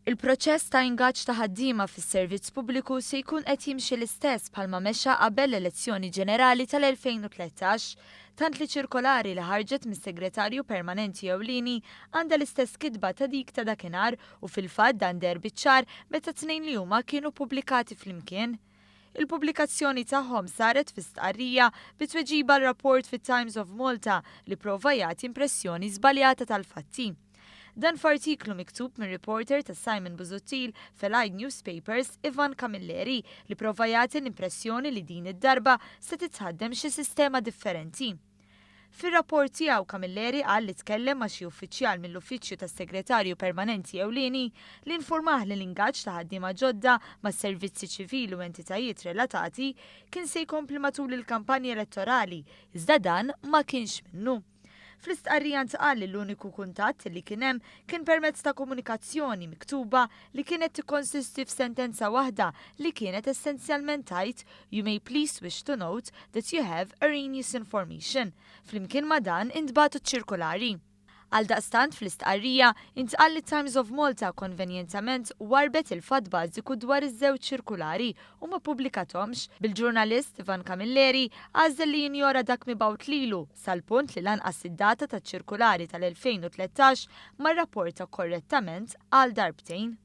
Il-proċess ta' ingaġġ ta' ħaddiema fis-servizz pubbliku se jkun qed jimxi l-istess bħalma mexxa qabel l-elezzjoni ġenerali tal-2013, tant li ċirkolari li ħarġet mis-Segretarju Permanenti Ewlieni għandha l-istess kitba ta' dik ta' dakinhar u fil-fatt dan der biċ-ċar meta tnejn li huma kienu pubblikati flimkien. Il-pubblikazzjoni tagħhom saret fi stqarrija bit-tweġiba l-rapport fit-Times of Malta li prova jagħti impressjoni żbaljata tal-fatti. Dan f'artiklu miktub minn reporter ta' Simon Busuttil fil-Allied Newspapers Ivan Camilleri li prova jagħti l-impressjoni li din id-darba se titħaddem xi sistema differenti. Fir-rapport tiegħu Camilleri qal li tkellem ma' xi uffiċjal mill-Uffiċċju tas-Segretarju Permanenti Ewlieni li infurmah li l-ingaġġ ta' ħaddiema ġodda mas-servizzi ċivili u entitajiet relatati kien se jkompli matul il-kampanji elettorali, iżda dan ma kienx minnu. Fl-istqarrija ntqal li l-uniku kuntatt li kien hemm kien permezz ta' komunikazzjoni miktuba li kienet tikkonsisti f'sentenza waħda li kienet essenzjalment tgħid "You may please wish to note that you have erroneous information". Flimkien ma' dan intbagħtu ċirkolari. Għaldaqstant fl-istqarrija intqal li Times of Malta konvenjentament warbet il-fatt bażiku dwar iż-żewġ ċirkulari u ma pubblikathomx bil-ġurnalist Ivan Camilleri għażel li jinjora dak mibgħut lilu sal-punt li lanqas id-data taċ-ċirkulari tal-2013 ma rrapporta korrettament għal darbtejn.